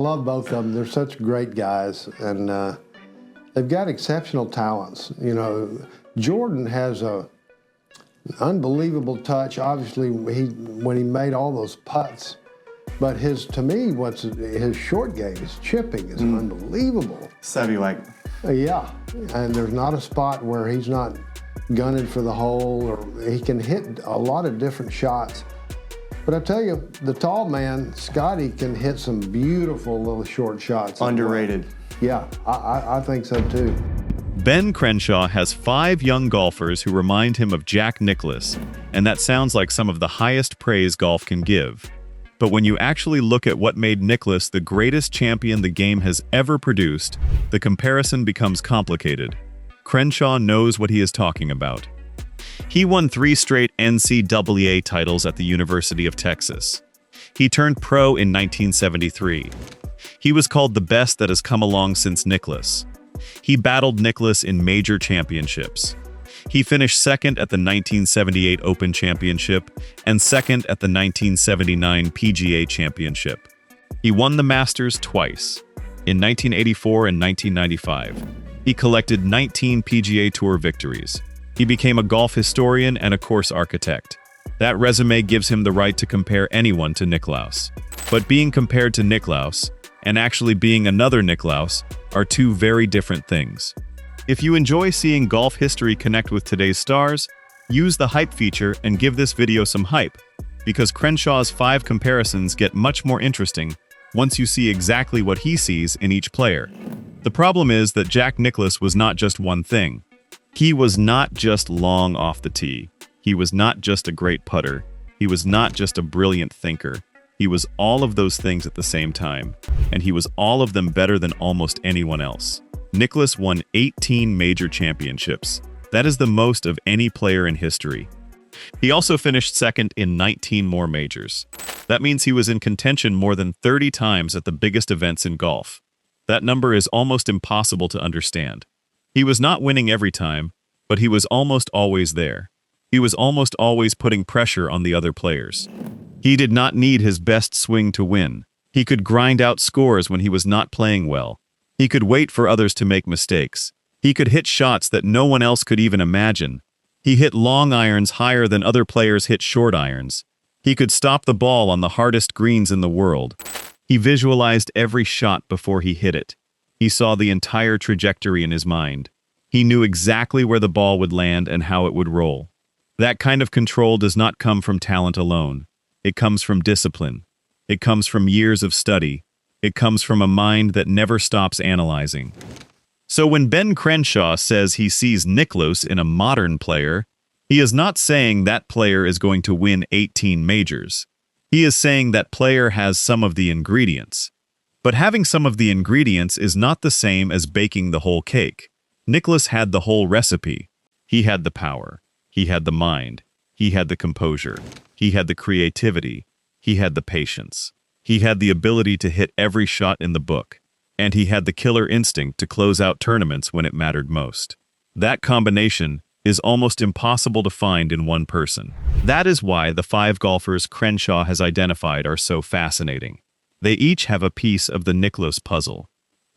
love both of them. They're such great guys, and they've got exceptional talents. You know, Jordan has a unbelievable touch. Obviously, when he made all those putts, but to me, his short game, his chipping is unbelievable. Savvy-like. Yeah, and there's not a spot where he's not gunning for the hole, or he can hit a lot of different shots. But I tell you, the tall man, Scotty, can hit some beautiful little short shots. Underrated. Yeah, I think so too. Ben Crenshaw has 5 young golfers who remind him of Jack Nicklaus, and that sounds like some of the highest praise golf can give. But when you actually look at what made Nicklaus the greatest champion the game has ever produced, the comparison becomes complicated. Crenshaw knows what he is talking about. He won 3 straight NCAA titles at the University of Texas. He turned pro in 1973. He was called the best that has come along since Nicklaus. He battled Nicklaus in major championships. He finished second at the 1978 Open Championship and second at the 1979 PGA Championship. He won the Masters twice, in 1984 and 1995. He collected 19 PGA Tour victories. He became a golf historian and a course architect. That resume gives him the right to compare anyone to Nicklaus. But being compared to Nicklaus, and actually being another Nicklaus, are 2 very different things. If you enjoy seeing golf history connect with today's stars, use the hype feature and give this video some hype, because Crenshaw's 5 comparisons get much more interesting once you see exactly what he sees in each player. The problem is that Jack Nicklaus was not just one thing. He was not just long off the tee. He was not just a great putter. He was not just a brilliant thinker. He was all of those things at the same time, and he was all of them better than almost anyone else. Nicklaus won 18 major championships. That is the most of any player in history. He also finished second in 19 more majors. That means he was in contention more than 30 times at the biggest events in golf. That number is almost impossible to understand. He was not winning every time, but he was almost always there. He was almost always putting pressure on the other players. He did not need his best swing to win. He could grind out scores when he was not playing well. He could wait for others to make mistakes. He could hit shots that no one else could even imagine. He hit long irons higher than other players hit short irons. He could stop the ball on the hardest greens in the world. He visualized every shot before he hit it. He saw the entire trajectory in his mind. He knew exactly where the ball would land and how it would roll. That kind of control does not come from talent alone. It comes from discipline. It comes from years of study. It comes from a mind that never stops analyzing. So when Ben Crenshaw says he sees Nicklaus in a modern player, he is not saying that player is going to win 18 majors. He is saying that player has some of the ingredients. But having some of the ingredients is not the same as baking the whole cake. Nicklaus had the whole recipe. He had the power. He had the mind. He had the composure. He had the creativity. He had the patience. He had the ability to hit every shot in the book. And he had the killer instinct to close out tournaments when it mattered most. That combination is almost impossible to find in one person. That is why the 5 golfers Crenshaw has identified are so fascinating. They each have a piece of the Nicklaus puzzle.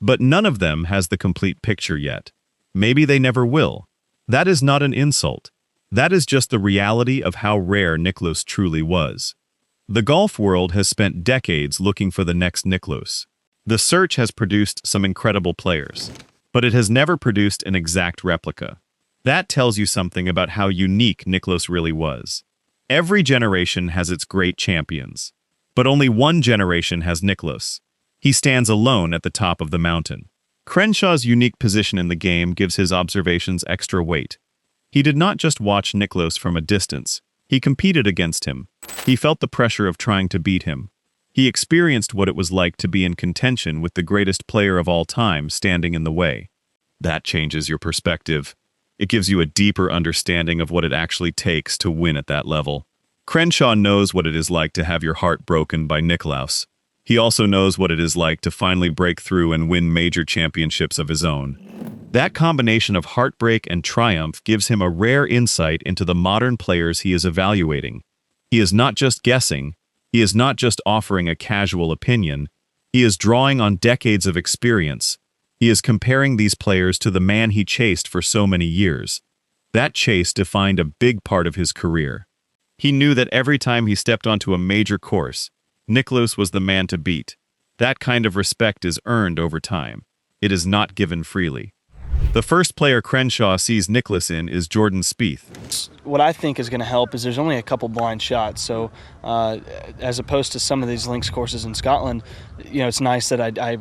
But none of them has the complete picture yet. Maybe they never will. That is not an insult. That is just the reality of how rare Nicklaus truly was. The golf world has spent decades looking for the next Nicklaus. The search has produced some incredible players, but it has never produced an exact replica. That tells you something about how unique Nicklaus really was. Every generation has its great champions, but only one generation has Nicklaus. He stands alone at the top of the mountain. Crenshaw's unique position in the game gives his observations extra weight. He did not just watch Nicklaus from a distance. He competed against him. He felt the pressure of trying to beat him. He experienced what it was like to be in contention with the greatest player of all time standing in the way. That changes your perspective. It gives you a deeper understanding of what it actually takes to win at that level. Crenshaw knows what it is like to have your heart broken by Nicklaus. He also knows what it is like to finally break through and win major championships of his own. That combination of heartbreak and triumph gives him a rare insight into the modern players he is evaluating. He is not just guessing. He is not just offering a casual opinion. He is drawing on decades of experience. He is comparing these players to the man he chased for so many years. That chase defined a big part of his career. He knew that every time he stepped onto a major course, Nicklaus was the man to beat. That kind of respect is earned over time. It is not given freely. The first player Crenshaw sees Nicklaus in is Jordan Spieth. What I think is going to help is there's only a couple blind shots, so as opposed to some of these links courses in Scotland, it's nice that I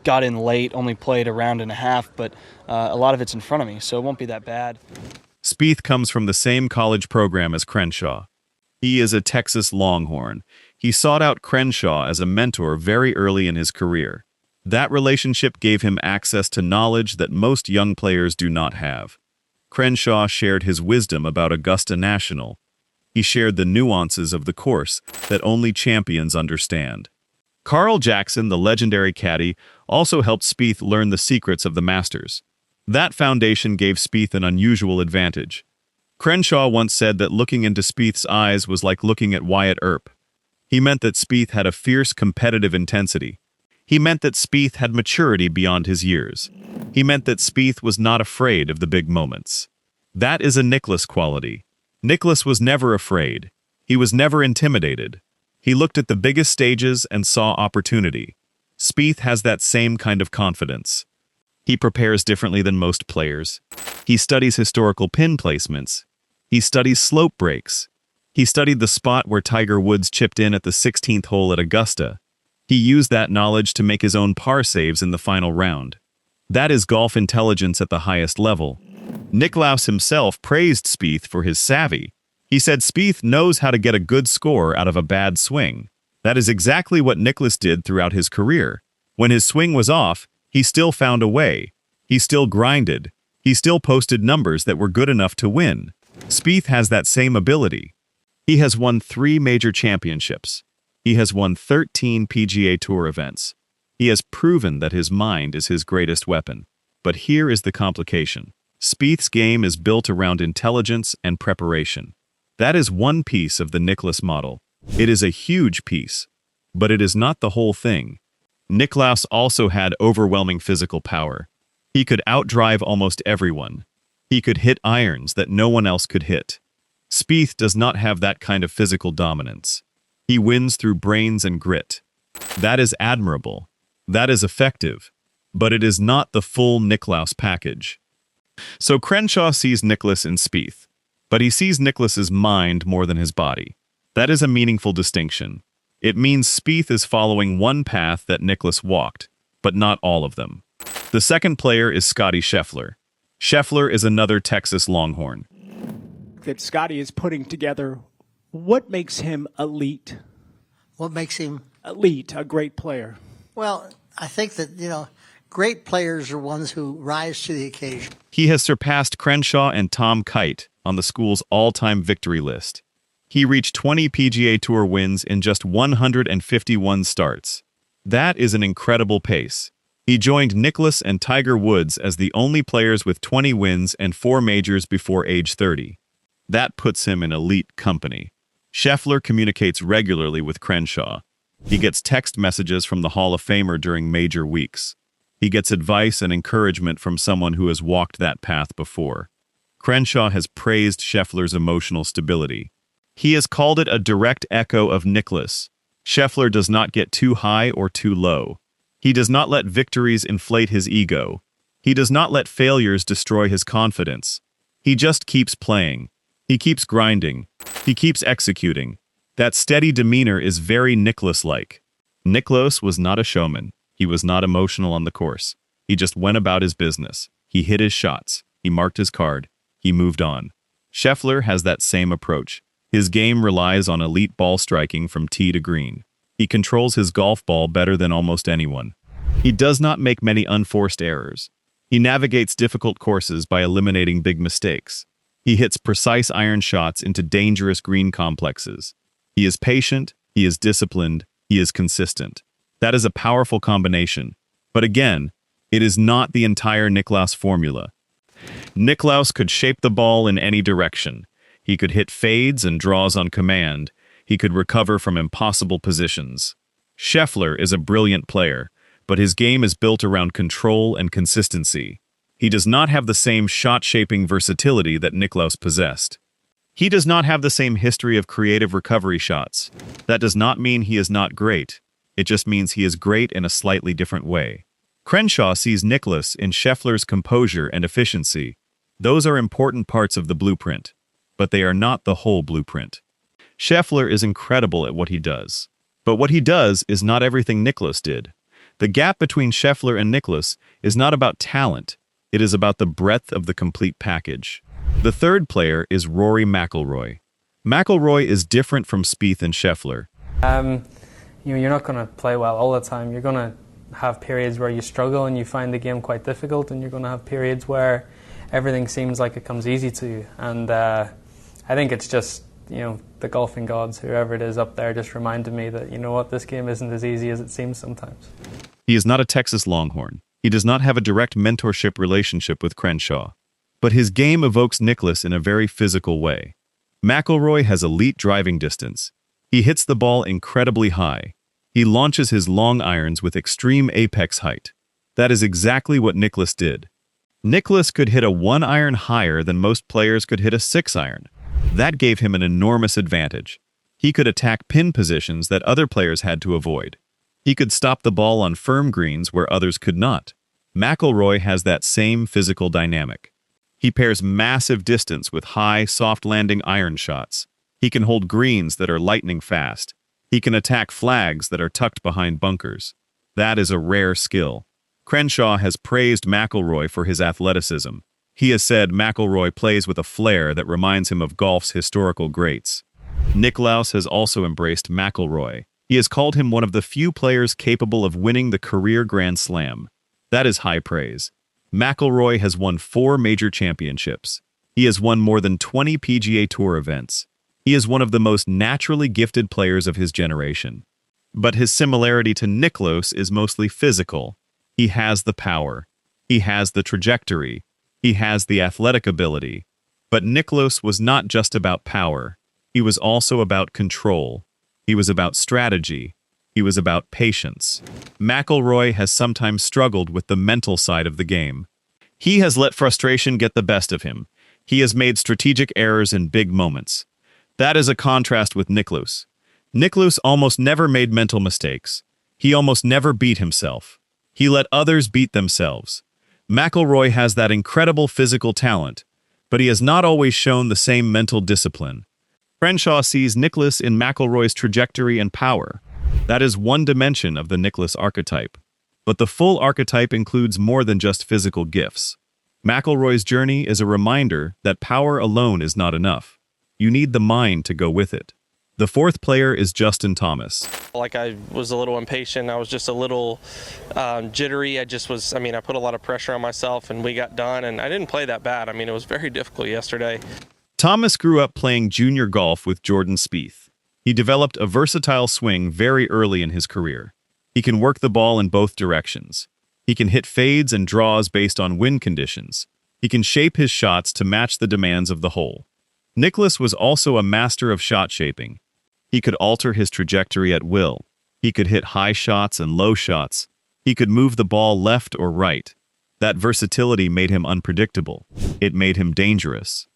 got in late, only played a round and a half, but a lot of it's in front of me, so it won't be that bad. Spieth comes from the same college program as Crenshaw. He is a Texas Longhorn. He sought out Crenshaw as a mentor very early in his career. That relationship gave him access to knowledge that most young players do not have. Crenshaw shared his wisdom about Augusta National. He shared the nuances of the course that only champions understand. Carl Jackson, the legendary caddy, also helped Spieth learn the secrets of the Masters. That foundation gave Spieth an unusual advantage. Crenshaw once said that looking into Spieth's eyes was like looking at Wyatt Earp. He meant that Spieth had a fierce competitive intensity. He meant that Spieth had maturity beyond his years. He meant that Spieth was not afraid of the big moments. That is a Nicklaus quality. Nicklaus was never afraid. He was never intimidated. He looked at the biggest stages and saw opportunity. Spieth has that same kind of confidence. He prepares differently than most players. He studies historical pin placements. He studies slope breaks. He studied the spot where Tiger Woods chipped in at the 16th hole at Augusta. He used that knowledge to make his own par saves in the final round. That is golf intelligence at the highest level. Nicklaus himself praised Spieth for his savvy. He said Spieth knows how to get a good score out of a bad swing. That is exactly what Nicklaus did throughout his career. When his swing was off, he still found a way. He still grinded. He still posted numbers that were good enough to win. Spieth has that same ability. He has won 3 major championships. He has won 13 PGA Tour events. He has proven that his mind is his greatest weapon. But here is the complication. Spieth's game is built around intelligence and preparation. That is one piece of the Nicklaus model. It is a huge piece, but it is not the whole thing. Nicklaus also had overwhelming physical power. He could outdrive almost everyone. He could hit irons that no one else could hit. Spieth does not have that kind of physical dominance. He wins through brains and grit. That is admirable. That is effective. But it is not the full Nicklaus package. So Crenshaw sees Nicklaus in Spieth, but he sees Nicklaus's mind more than his body. That is a meaningful distinction. It means Spieth is following one path that Nicklaus walked, but not all of them. The second player is Scottie Scheffler. Scheffler is another Texas Longhorn. That Scottie is putting together. What makes him elite? What makes him elite, a great player? Well, I think that, great players are ones who rise to the occasion. He has surpassed Crenshaw and Tom Kite on the school's all-time victory list. He reached 20 PGA Tour wins in just 151 starts. That is an incredible pace. He joined Nicklaus and Tiger Woods as the only players with 20 wins and 4 majors before age 30. That puts him in elite company. Scheffler communicates regularly with Crenshaw. He gets text messages from the Hall of Famer during major weeks. He gets advice and encouragement from someone who has walked that path before. Crenshaw has praised Scheffler's emotional stability. He has called it a direct echo of Nicklaus. Scheffler does not get too high or too low. He does not let victories inflate his ego. He does not let failures destroy his confidence. He just keeps playing. He keeps grinding. He keeps executing. That steady demeanor is very Nicklaus-like. Nicklaus was not a showman. He was not emotional on the course. He just went about his business. He hit his shots. He marked his card. He moved on. Scheffler has that same approach. His game relies on elite ball striking from tee to green. He controls his golf ball better than almost anyone. He does not make many unforced errors. He navigates difficult courses by eliminating big mistakes. He hits precise iron shots into dangerous green complexes. He is patient, he is disciplined, he is consistent. That is a powerful combination. But again, it is not the entire Nicklaus formula. Nicklaus could shape the ball in any direction. He could hit fades and draws on command. He could recover from impossible positions. Scheffler is a brilliant player, but his game is built around control and consistency. He does not have the same shot-shaping versatility that Nicklaus possessed. He does not have the same history of creative recovery shots. That does not mean he is not great. It just means he is great in a slightly different way. Crenshaw sees Nicklaus in Scheffler's composure and efficiency. Those are important parts of the blueprint, but they are not the whole blueprint. Scheffler is incredible at what he does. But what he does is not everything Nicklaus did. The gap between Scheffler and Nicklaus is not about talent. It is about the breadth of the complete package. The third player is Rory McIlroy. McIlroy is different from Spieth and Scheffler. You're not going to play well all the time. You're going to have periods where you struggle and you find the game quite difficult, and you're going to have periods where everything seems like it comes easy to you. And I think it's just, the golfing gods, whoever it is up there, just reminded me that, this game isn't as easy as it seems sometimes. He is not a Texas Longhorn. He does not have a direct mentorship relationship with Crenshaw. But his game evokes Nicklaus in a very physical way. McIlroy has elite driving distance. He hits the ball incredibly high. He launches his long irons with extreme apex height. That is exactly what Nicklaus did. Nicklaus could hit a 1-iron higher than most players could hit a 6-iron. That gave him an enormous advantage. He could attack pin positions that other players had to avoid. He could stop the ball on firm greens where others could not. McIlroy has that same physical dynamic. He pairs massive distance with high, soft-landing iron shots. He can hold greens that are lightning fast. He can attack flags that are tucked behind bunkers. That is a rare skill. Crenshaw has praised McIlroy for his athleticism. He has said McIlroy plays with a flair that reminds him of golf's historical greats. Nicklaus has also embraced McIlroy. He has called him one of the few players capable of winning the career Grand Slam. That is high praise. McIlroy has won 4 major championships. He has won more than 20 PGA Tour events. He is one of the most naturally gifted players of his generation. But his similarity to Nicklaus is mostly physical. He has the power. He has the trajectory. He has the athletic ability. But Nicklaus was not just about power. He was also about control. He was about strategy. He was about patience. McIlroy has sometimes struggled with the mental side of the game. He has let frustration get the best of him. He has made strategic errors in big moments. That is a contrast with Nicklaus. Nicklaus almost never made mental mistakes. He almost never beat himself. He let others beat themselves. McIlroy has that incredible physical talent, but he has not always shown the same mental discipline. Crenshaw sees Nicklaus in McIlroy's trajectory and power. That is one dimension of the Nicklaus archetype. But the full archetype includes more than just physical gifts. McIlroy's journey is a reminder that power alone is not enough. You need the mind to go with it. The fourth player is Justin Thomas. I was a little impatient. I was just a little jittery. I put a lot of pressure on myself, and we got done, and I didn't play that bad. It was very difficult yesterday. Thomas grew up playing junior golf with Jordan Spieth. He developed a versatile swing very early in his career. He can work the ball in both directions. He can hit fades and draws based on wind conditions. He can shape his shots to match the demands of the hole. Nicklaus was also a master of shot shaping. He could alter his trajectory at will. He could hit high shots and low shots. He could move the ball left or right. That versatility made him unpredictable. It made him dangerous.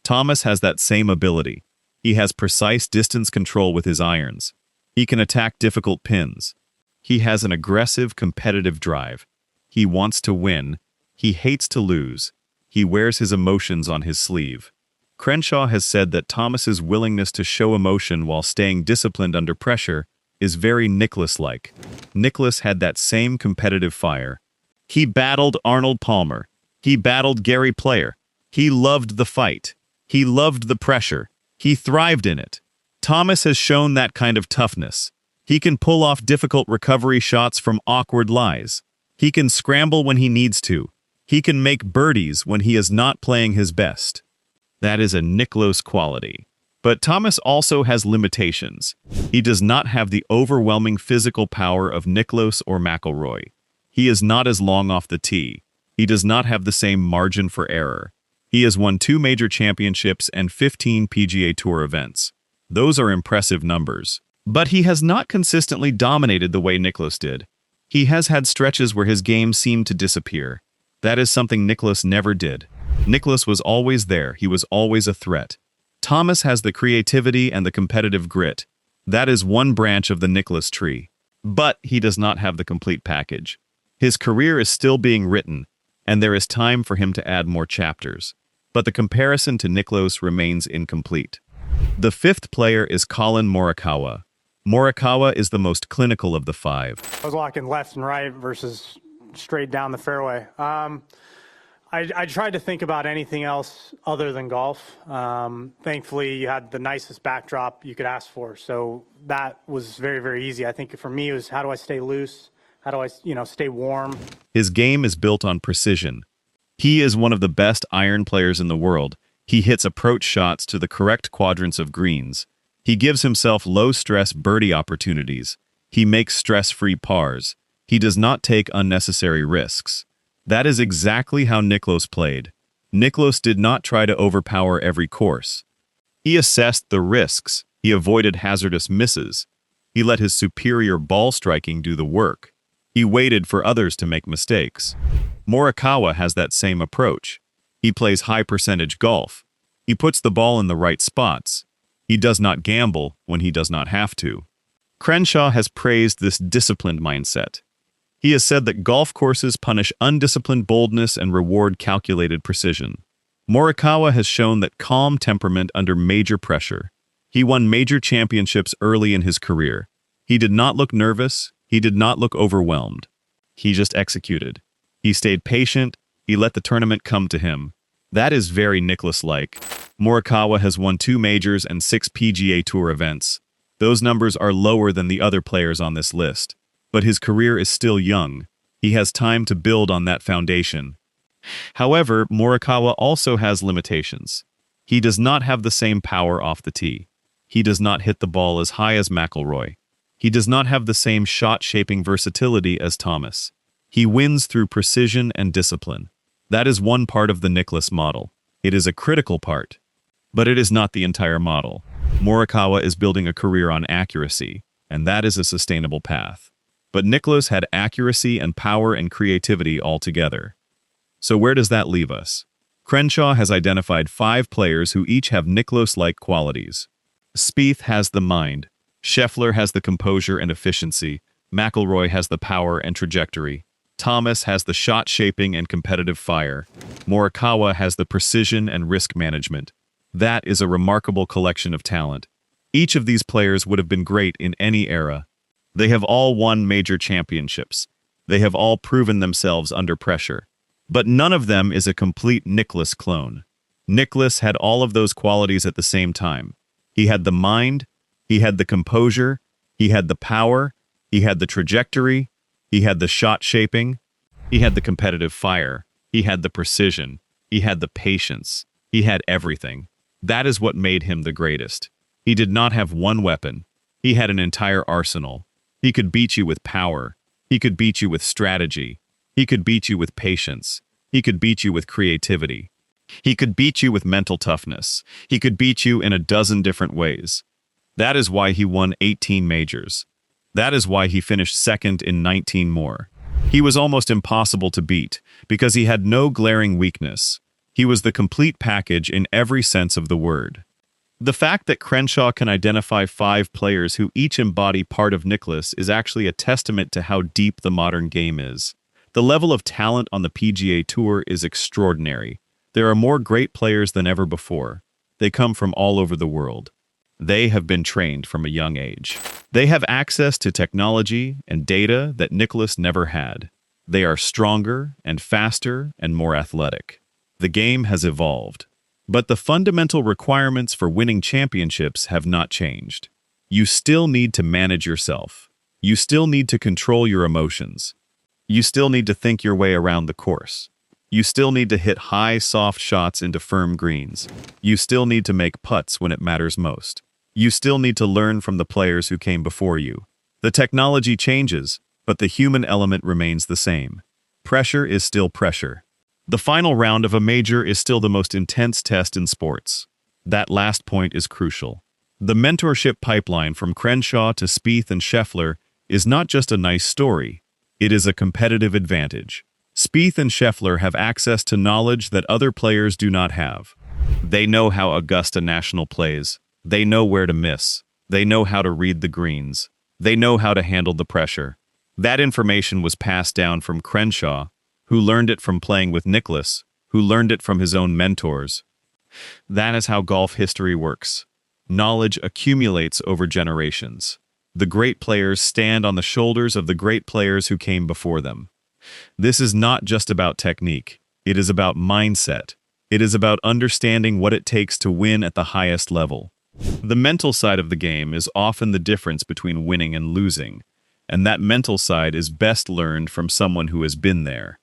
Thomas has that same ability. He has precise distance control with his irons. He can attack difficult pins. He has an aggressive, competitive drive. He wants to win. He hates to lose. He wears his emotions on his sleeve. Crenshaw has said that Thomas's willingness to show emotion while staying disciplined under pressure is very Nicklaus-like. Nicklaus had that same competitive fire. He battled Arnold Palmer. He battled Gary Player. He loved the fight. He loved the pressure. He thrived in it. Thomas has shown that kind of toughness. He can pull off difficult recovery shots from awkward lies. He can scramble when he needs to. He can make birdies when he is not playing his best. That is a Nicklaus quality. But Thomas also has limitations. He does not have the overwhelming physical power of Nicklaus or McIlroy. He is not as long off the tee. He does not have the same margin for error. He has won 2 major championships and 15 PGA Tour events. Those are impressive numbers. But he has not consistently dominated the way Nicklaus did. He has had stretches where his game seemed to disappear. That is something Nicklaus never did. Nicklaus was always there. He was always a threat. Thomas has the creativity and the competitive grit. That is one branch of the Nicklaus tree. But he does not have the complete package. His career is still being written, and there is time for him to add more chapters. But the comparison to Nicklaus remains incomplete. The fifth player is Collin Morikawa. Morikawa is the most clinical of the five. I was walking left and right versus straight down the fairway. I tried to think about anything else other than golf. Thankfully, you had the nicest backdrop you could ask for, so that was very, very easy. I think for me, it was how do I stay loose? How do I, stay warm? His game is built on precision. He is one of the best iron players in the world. He hits approach shots to the correct quadrants of greens. He gives himself low-stress birdie opportunities. He makes stress-free pars. He does not take unnecessary risks. That is exactly how Nicklaus played. Nicklaus did not try to overpower every course. He assessed the risks. He avoided hazardous misses. He let his superior ball striking do the work. He waited for others to make mistakes. Morikawa has that same approach. He plays high-percentage golf. He puts the ball in the right spots. He does not gamble when he does not have to. Crenshaw has praised this disciplined mindset. He has said that golf courses punish undisciplined boldness and reward calculated precision. Morikawa has shown that calm temperament under major pressure. He won major championships early in his career. He did not look nervous. He did not look overwhelmed. He just executed. He stayed patient. He let the tournament come to him. That is very Nicklaus-like. Morikawa has won 2 majors and 6 PGA Tour events. Those numbers are lower than the other players on this list. But his career is still young. He has time to build on that foundation. However, Morikawa also has limitations. He does not have the same power off the tee. He does not hit the ball as high as McIlroy. He does not have the same shot-shaping versatility as Thomas. He wins through precision and discipline. That is one part of the Nicklaus model. It is a critical part. But it is not the entire model. Morikawa is building a career on accuracy, and that is a sustainable path. But Nicklaus had accuracy and power and creativity all together. So where does that leave us? Crenshaw has identified 5 players who each have Nicklaus-like qualities. Spieth has the mind. Scheffler has the composure and efficiency. McIlroy has the power and trajectory. Thomas has the shot-shaping and competitive fire. Morikawa has the precision and risk management. That is a remarkable collection of talent. Each of these players would have been great in any era. They have all won major championships. They have all proven themselves under pressure. But none of them is a complete Nicklaus clone. Nicklaus had all of those qualities at the same time. He had the mind, he had the composure, he had the power, he had the trajectory, he had the shot shaping, he had the competitive fire, he had the precision, he had the patience, he had everything. That is what made him the greatest. He did not have one weapon. He had an entire arsenal. He could beat you with power. He could beat you with strategy. He could beat you with patience. He could beat you with creativity. He could beat you with mental toughness. He could beat you in a dozen different ways. That is why he won 18 majors. That is why he finished second in 19 more. He was almost impossible to beat because he had no glaring weakness. He was the complete package in every sense of the word. The fact that Crenshaw can identify 5 players who each embody part of Nicklaus is actually a testament to how deep the modern game is. The level of talent on the PGA Tour is extraordinary. There are more great players than ever before. They come from all over the world. They have been trained from a young age. They have access to technology and data that Nicklaus never had. They are stronger and faster and more athletic. The game has evolved. But the fundamental requirements for winning championships have not changed. You still need to manage yourself. You still need to control your emotions. You still need to think your way around the course. You still need to hit high, soft shots into firm greens. You still need to make putts when it matters most. You still need to learn from the players who came before you. The technology changes, but the human element remains the same. Pressure is still pressure. The final round of a major is still the most intense test in sports. That last point is crucial. The mentorship pipeline from Crenshaw to Spieth and Scheffler is not just a nice story, it is a competitive advantage. Spieth and Scheffler have access to knowledge that other players do not have. They know how Augusta National plays. They know where to miss. They know how to read the greens. They know how to handle the pressure. That information was passed down from Crenshaw, who learned it from playing with Nicklaus, who learned it from his own mentors. That is how golf history works. Knowledge accumulates over generations. The great players stand on the shoulders of the great players who came before them. This is not just about technique. It is about mindset. It is about understanding what it takes to win at the highest level. The mental side of the game is often the difference between winning and losing, and that mental side is best learned from someone who has been there.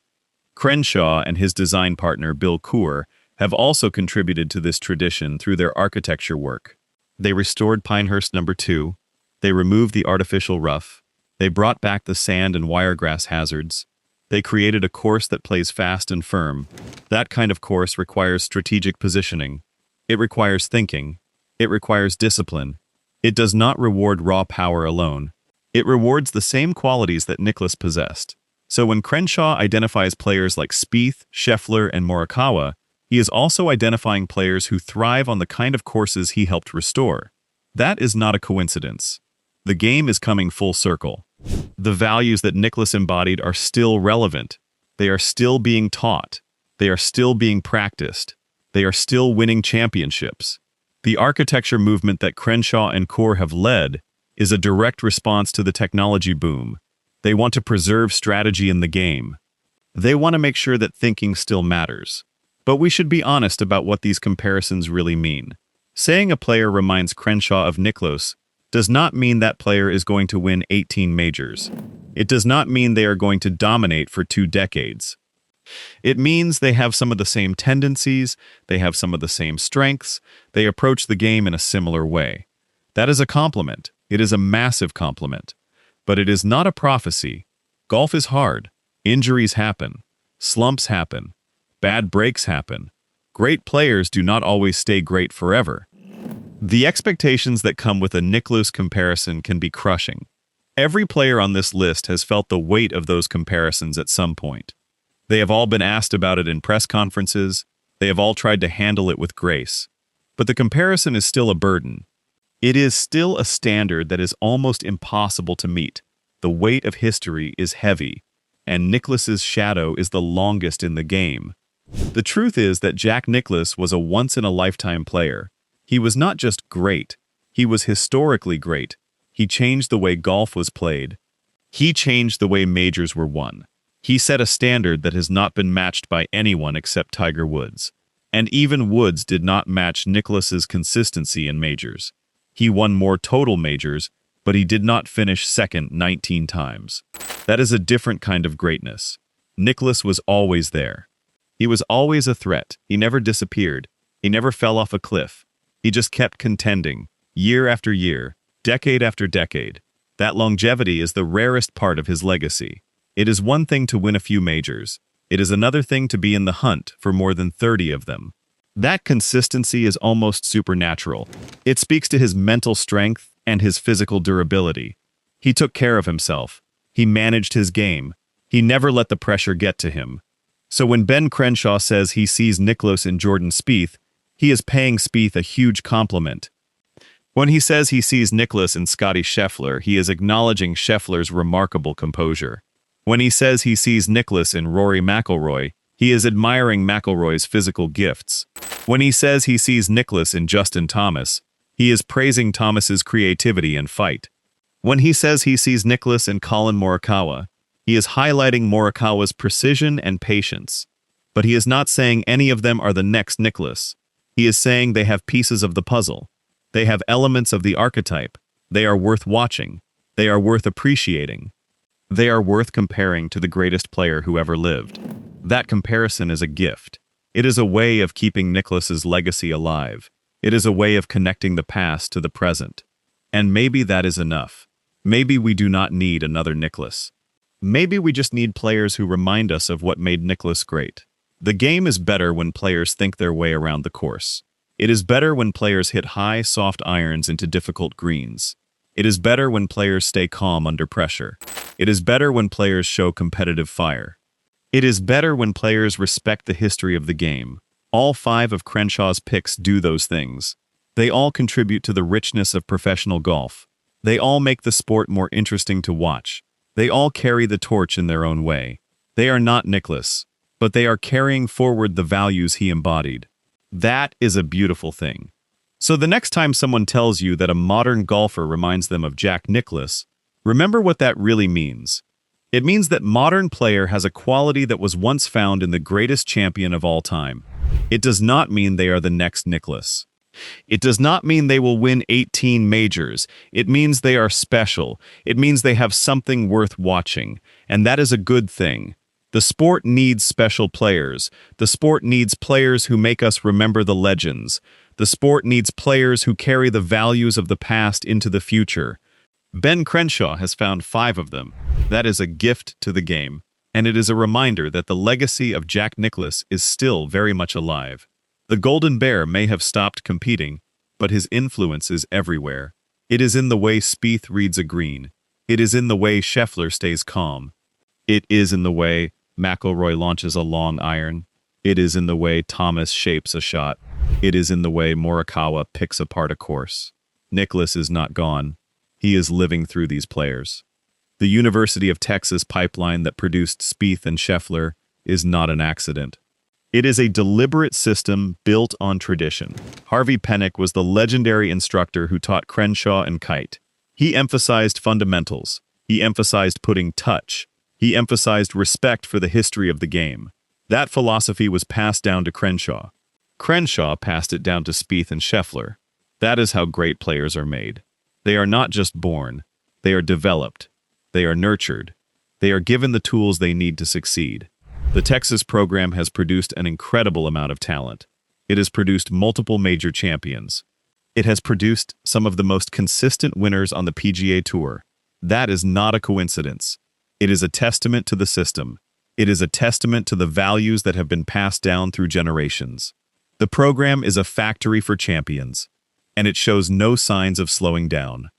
Crenshaw and his design partner Bill Coore have also contributed to this tradition through their architecture work. They restored Pinehurst No. 2, they removed the artificial rough, they brought back the sand and wiregrass hazards, they created a course that plays fast and firm. That kind of course requires strategic positioning. It requires thinking. It requires discipline. It does not reward raw power alone. It rewards the same qualities that Nicklaus possessed. So when Crenshaw identifies players like Spieth, Scheffler, and Morikawa, he is also identifying players who thrive on the kind of courses he helped restore. That is not a coincidence. The game is coming full circle. The values that Nicklaus embodied are still relevant. They are still being taught. They are still being practiced. They are still winning championships. The architecture movement that Crenshaw and Coore have led is a direct response to the technology boom. They want to preserve strategy in the game. They want to make sure that thinking still matters. But we should be honest about what these comparisons really mean. Saying a player reminds Crenshaw of Nicklaus does not mean that player is going to win 18 majors. It does not mean they are going to dominate for 2 decades. It means they have some of the same tendencies, they have some of the same strengths, they approach the game in a similar way. That is a compliment. It is a massive compliment. But it is not a prophecy. Golf is hard. Injuries happen. Slumps happen. Bad breaks happen. Great players do not always stay great forever. The expectations that come with a Nicklaus comparison can be crushing. Every player on this list has felt the weight of those comparisons at some point. They have all been asked about it in press conferences. They have all tried to handle it with grace. But the comparison is still a burden. It is still a standard that is almost impossible to meet. The weight of history is heavy, and Nicklaus's shadow is the longest in the game. The truth is that Jack Nicklaus was a once-in-a-lifetime player. He was not just great, he was historically great. He changed the way golf was played. He changed the way majors were won. He set a standard that has not been matched by anyone except Tiger Woods. And even Woods did not match Nicklaus's consistency in majors. He won more total majors, but he did not finish second 19 times. That is a different kind of greatness. Nicklaus was always there. He was always a threat. He never disappeared. He never fell off a cliff. He just kept contending, year after year, decade after decade. That longevity is the rarest part of his legacy. It is one thing to win a few majors. It is another thing to be in the hunt for more than 30 of them. That consistency is almost supernatural. It speaks to his mental strength and his physical durability. He took care of himself. He managed his game. He never let the pressure get to him. So when Ben Crenshaw says he sees Nicklaus in Jordan Spieth, he is paying Spieth a huge compliment. When he says he sees Nicklaus in Scottie Scheffler, he is acknowledging Scheffler's remarkable composure. When he says he sees Nicklaus in Rory McIlroy, he is admiring McIlroy's physical gifts. When he says he sees Nicklaus in Justin Thomas, he is praising Thomas's creativity and fight. When he says he sees Nicklaus in Collin Morikawa, he is highlighting Morikawa's precision and patience. But he is not saying any of them are the next Nicklaus. He is saying they have pieces of the puzzle. They have elements of the archetype. They are worth watching. They are worth appreciating. They are worth comparing to the greatest player who ever lived. That comparison is a gift. It is a way of keeping Nicklaus's legacy alive. It is a way of connecting the past to the present. And maybe that is enough. Maybe we do not need another Nicklaus. Maybe we just need players who remind us of what made Nicklaus great. The game is better when players think their way around the course. It is better when players hit high, soft irons into difficult greens. It is better when players stay calm under pressure. It is better when players show competitive fire. It is better when players respect the history of the game. All 5 of Crenshaw's picks do those things. They all contribute to the richness of professional golf. They all make the sport more interesting to watch. They all carry the torch in their own way. They are not Nicklaus, but they are carrying forward the values he embodied. That is a beautiful thing. So the next time someone tells you that a modern golfer reminds them of Jack Nicklaus, remember what that really means. It means that modern player has a quality that was once found in the greatest champion of all time. It does not mean they are the next Nicklaus. It does not mean they will win 18 majors. It means they are special. It means they have something worth watching. And that is a good thing. The sport needs special players. The sport needs players who make us remember the legends. The sport needs players who carry the values of the past into the future. Ben Crenshaw has found 5 of them. That is a gift to the game. And it is a reminder that the legacy of Jack Nicklaus is still very much alive. The Golden Bear may have stopped competing, but his influence is everywhere. It is in the way Spieth reads a green. It is in the way Scheffler stays calm. It is in the way McIlroy launches a long iron. It is in the way Thomas shapes a shot. It is in the way Morikawa picks apart a course. Nicklaus is not gone. He is living through these players. The University of Texas pipeline that produced Spieth and Scheffler is not an accident. It is a deliberate system built on tradition. Harvey Penick was the legendary instructor who taught Crenshaw and Kite. He emphasized fundamentals. He emphasized putting touch. He emphasized respect for the history of the game. That philosophy was passed down to Crenshaw. Crenshaw passed it down to Spieth and Scheffler. That is how great players are made. They are not just born. They are developed. They are nurtured. They are given the tools they need to succeed. The Texas program has produced an incredible amount of talent. It has produced multiple major champions. It has produced some of the most consistent winners on the PGA Tour. That is not a coincidence. It is a testament to the system. It is a testament to the values that have been passed down through generations. The program is a factory for champions, and it shows no signs of slowing down.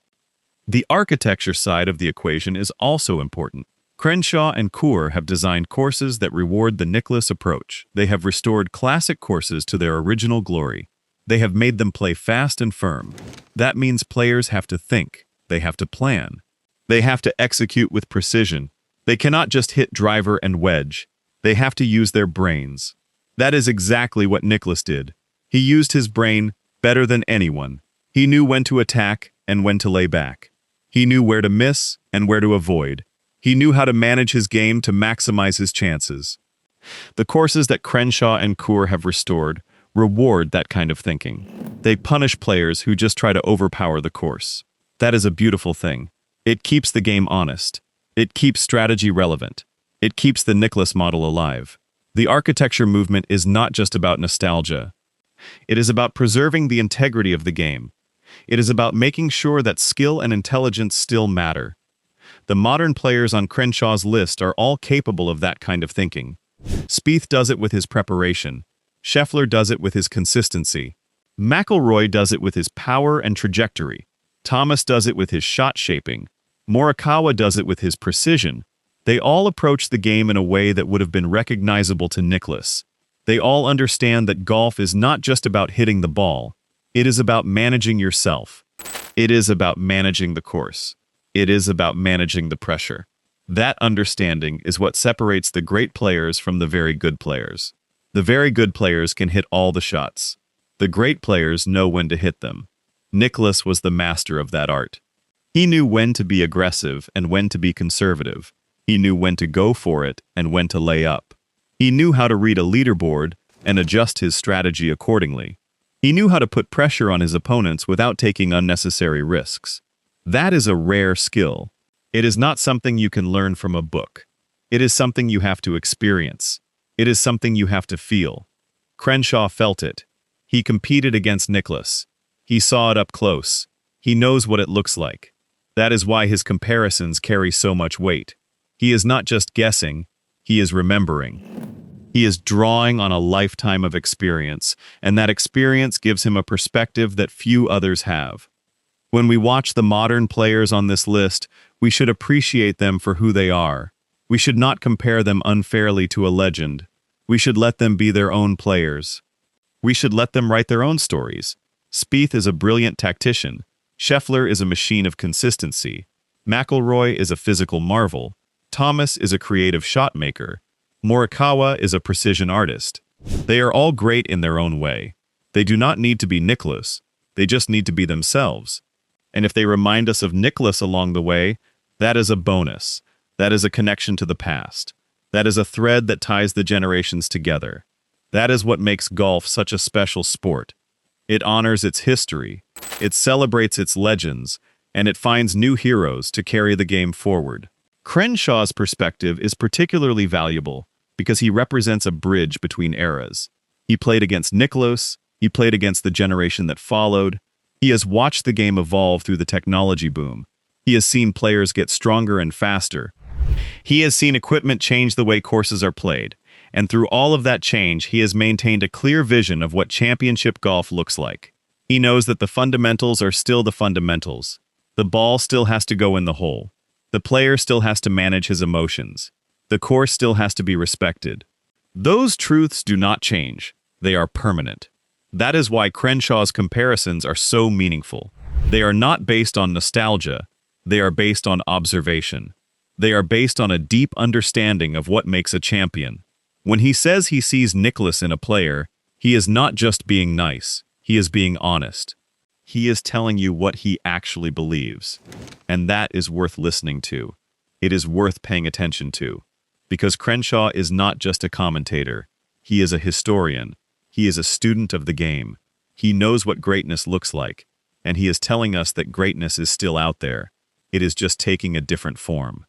The architecture side of the equation is also important. Crenshaw and Coore have designed courses that reward the Nicklaus approach. They have restored classic courses to their original glory. They have made them play fast and firm. That means players have to think. They have to plan. They have to execute with precision. They cannot just hit driver and wedge. They have to use their brains. That is exactly what Nicklaus did. He used his brain better than anyone. He knew when to attack and when to lay back. He knew where to miss and where to avoid. He knew how to manage his game to maximize his chances. The courses that Crenshaw and Coore have restored reward that kind of thinking. They punish players who just try to overpower the course. That is a beautiful thing. It keeps the game honest. It keeps strategy relevant. It keeps the Nicklaus model alive. The architecture movement is not just about nostalgia. It is about preserving the integrity of the game. It is about making sure that skill and intelligence still matter. The modern players on Crenshaw's list are all capable of that kind of thinking. Spieth does it with his preparation. Scheffler does it with his consistency. McIlroy does it with his power and trajectory. Thomas does it with his shot shaping. Morikawa does it with his precision. They all approach the game in a way that would have been recognizable to Nicklaus. They all understand that golf is not just about hitting the ball. It is about managing yourself. It is about managing the course. It is about managing the pressure. That understanding is what separates the great players from the very good players. The very good players can hit all the shots. The great players know when to hit them. Nicklaus was the master of that art. He knew when to be aggressive and when to be conservative. He knew when to go for it and when to lay up. He knew how to read a leaderboard and adjust his strategy accordingly. He knew how to put pressure on his opponents without taking unnecessary risks. That is a rare skill. It is not something you can learn from a book. It is something you have to experience. It is something you have to feel. Crenshaw felt it. He competed against Nicklaus. He saw it up close. He knows what it looks like. That is why his comparisons carry so much weight. He is not just guessing, he is remembering. He is drawing on a lifetime of experience, and that experience gives him a perspective that few others have. When we watch the modern players on this list, we should appreciate them for who they are. We should not compare them unfairly to a legend. We should let them be their own players. We should let them write their own stories. Spieth is a brilliant tactician. Scheffler is a machine of consistency. McIlroy is a physical marvel. Thomas is a creative shot maker. Morikawa is a precision artist. They are all great in their own way. They do not need to be Nicklaus. They just need to be themselves. And if they remind us of Nicklaus along the way, that is a bonus. That is a connection to the past. That is a thread that ties the generations together. That is what makes golf such a special sport. It honors its history, it celebrates its legends, and it finds new heroes to carry the game forward. Crenshaw's perspective is particularly valuable because he represents a bridge between eras. He played against Nicklaus, he played against the generation that followed. He has watched the game evolve through the technology boom. He has seen players get stronger and faster. He has seen equipment change the way courses are played. And through all of that change, he has maintained a clear vision of what championship golf looks like. He knows that the fundamentals are still the fundamentals. The ball still has to go in the hole. The player still has to manage his emotions. The course still has to be respected. Those truths do not change. They are permanent. That is why Crenshaw's comparisons are so meaningful. They are not based on nostalgia. They are based on observation. They are based on a deep understanding of what makes a champion. When he says he sees Nicklaus in a player, he is not just being nice, he is being honest. He is telling you what he actually believes. And that is worth listening to. It is worth paying attention to. Because Crenshaw is not just a commentator. He is a historian. He is a student of the game. He knows what greatness looks like. And he is telling us that greatness is still out there. It is just taking a different form.